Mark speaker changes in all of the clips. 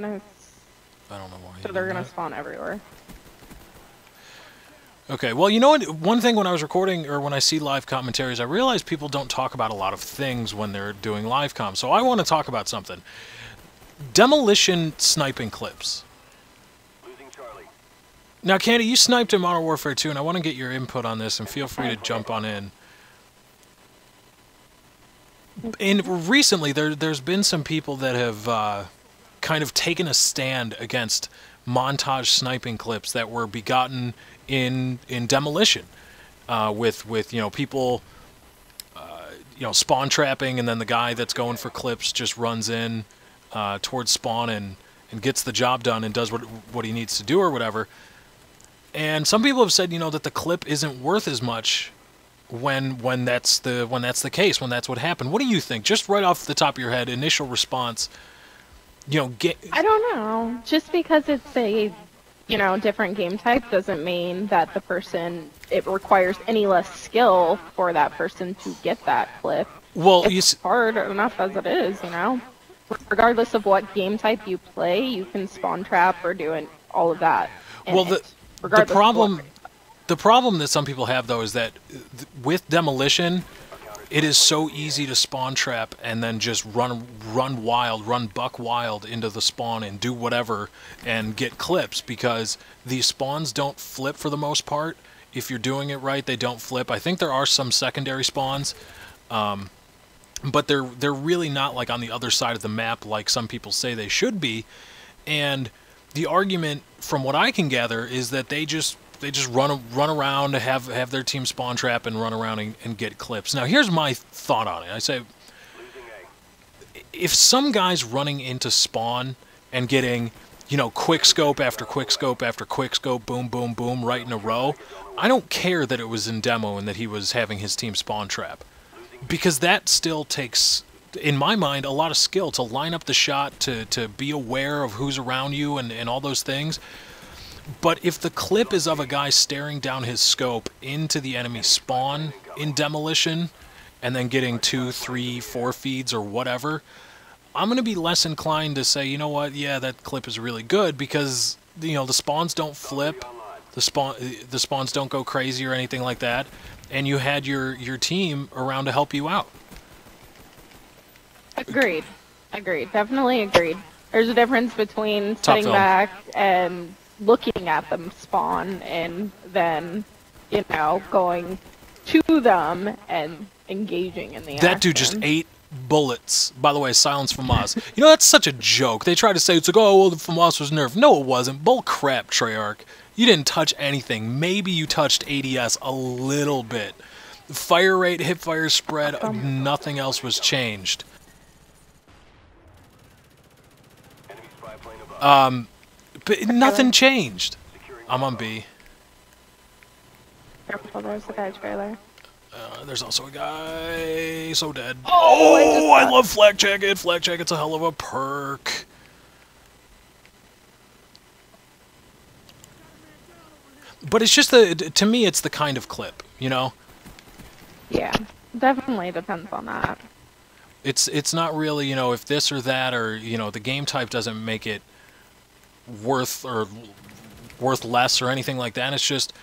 Speaker 1: And
Speaker 2: I don't know why.
Speaker 1: so they're gonna spawn everywhere.
Speaker 2: Okay, well, you know what? One thing when I was recording, or when I see live commentaries, I realize people don't talk about a lot of things when they're doing live comm. So I want to talk about something. Demolition sniping clips. Now, Candy, you sniped in Modern Warfare 2, and I want to get your input on this, and feel free to jump on in. And recently, there's been some people that have kind of taken a stand against montage sniping clips that were begotten in Demolition, with people spawn trapping, and then the guy that's going for clips just runs in towards spawn and gets the job done and does what he needs to do or whatever. And some people have said that the clip isn't worth as much when that's the case, when that's what happened. What do you think? Just right off the top of your head, initial response.
Speaker 1: I don't know. Just because it's a different game type doesn't mean that it requires any less skill for that person to get that clip.
Speaker 2: Well,
Speaker 1: it's hard enough as it is, Regardless of what game type you play, you can spawn trap or do all of that.
Speaker 2: Well, the problem that some people have, though, is that with Demolition, it is so easy to spawn trap and then just run buck wild into the spawn and do whatever and get clips, because these spawns don't flip for the most part. If you're doing it right, they don't flip. I think there are some secondary spawns, but they're really not like on the other side of the map like some people say they should be. And the argument, from what I can gather, is that they just run around, have their team spawn trap and run around and get clips. Now, here's my thought on it. I say, if some guy's running into spawn and getting, quick scope after quick scope after quick scope, boom, boom, boom, right in a row, I don't care that it was in demo and that he was having his team spawn trap. Because that still takes, in my mind, a lot of skill to line up the shot, to be aware of who's around you and all those things. But if the clip is of a guy staring down his scope into the enemy spawn in Demolition and then getting 2, 3, 4 feeds or whatever, I'm going to be less inclined to say, you know what, yeah, that clip is really good, because the spawns don't flip, the spawns don't go crazy or anything like that, and you had your team around to help you out.
Speaker 1: Agreed. Definitely agreed. There's a difference between sitting back and looking at them spawn and then, going to them and engaging in the action.
Speaker 2: That dude just ate bullets. By the way, silence from Oz. That's such a joke. They try to say, it's like, oh, well, the FAMAS was nerfed. No, it wasn't. Bull crap, Treyarch. You didn't touch anything. Maybe you touched ADS a little bit. Fire rate, hip fire spread, nothing else was changed. But nothing changed. I'm on B.
Speaker 1: Careful, there's the guy trailer.
Speaker 2: There's also a guy so dead. Oh, I love Flak Jacket. Flak Jacket's a hell of a perk. But it's just to me, it's the kind of clip,
Speaker 1: Yeah, definitely depends on that.
Speaker 2: It's not really, if this or that, or the game type doesn't make it worth less or anything like that. It's just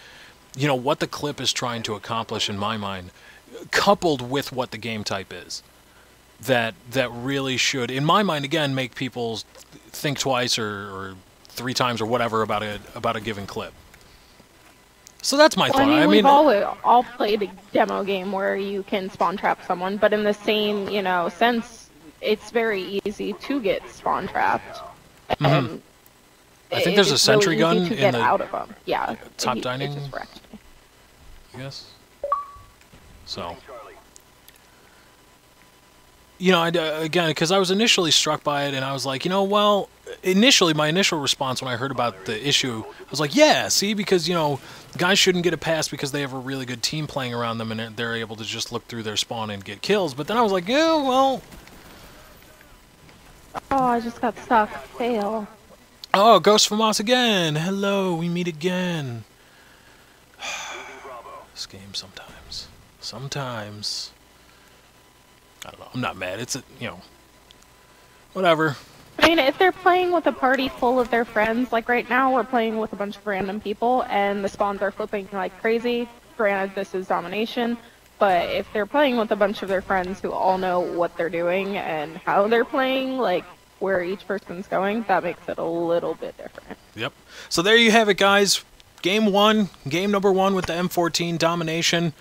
Speaker 2: what the clip is trying to accomplish, in my mind, coupled with what the game type is, that really should, in my mind, again, make people think twice or 3 times or whatever about a given clip. So that's my thought. I mean,
Speaker 1: we've all played a demo game where you can spawn trap someone, but in the same sense, it's very easy to get spawn trapped. And
Speaker 2: I think there's a sentry gun
Speaker 1: in the out of them. Yeah,
Speaker 2: top dining,
Speaker 1: just wrecked me.
Speaker 2: I guess. So, again, because I was initially struck by it, and I was like, well, initially, my initial response when I heard about the issue, I was like, yeah, see, because, guys shouldn't get a pass because they have a really good team playing around them, and they're able to just look through their spawn and get kills. But then I was like, yeah, well...
Speaker 1: Oh, I just got stuck. Fail.
Speaker 2: Oh, Ghost from Us again! Hello, we meet again. This game sometimes... I don't know, I'm not mad. It's, whatever.
Speaker 1: I mean, if they're playing with a party full of their friends, like right now we're playing with a bunch of random people and the spawns are flipping like crazy, granted this is domination, but if they're playing with a bunch of their friends who all know what they're doing and how they're playing, like where each person's going, that makes it a little bit different.
Speaker 2: Yep. So there you have it, guys. Game number one with the M14 domination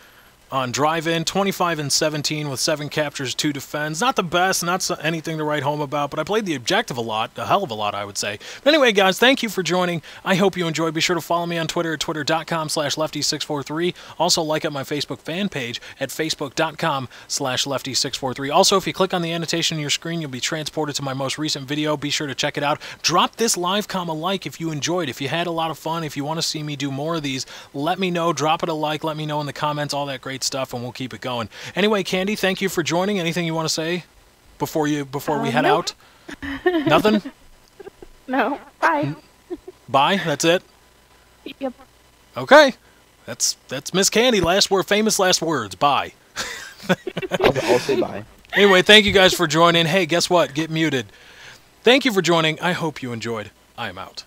Speaker 2: on drive-in, 25-17 with 7 captures, 2 defends. Not the best, not anything to write home about, but I played the objective a hell of a lot, I would say. But anyway, guys, thank you for joining. I hope you enjoyed. Be sure to follow me on Twitter at twitter.com/lefty643. Also, like at my Facebook fan page at facebook.com/lefty643. Also, if you click on the annotation on your screen, you'll be transported to my most recent video. Be sure to check it out. Drop this live comm a like if you enjoyed. If you had a lot of fun, if you want to see me do more of these, let me know. Drop it a like. Let me know in the comments, all that great stuff, and we'll keep it going. Anyway, Candy, thank you for joining. Anything you want to say before we head out? Nothing?
Speaker 1: No. Bye.
Speaker 2: Bye? That's it?
Speaker 1: Yep.
Speaker 2: Okay. That's Miss Candy. Famous last words. Bye.
Speaker 3: I'll say bye.
Speaker 2: Anyway, thank you guys for joining. Hey, guess what? Get muted. Thank you for joining. I hope you enjoyed. I am out.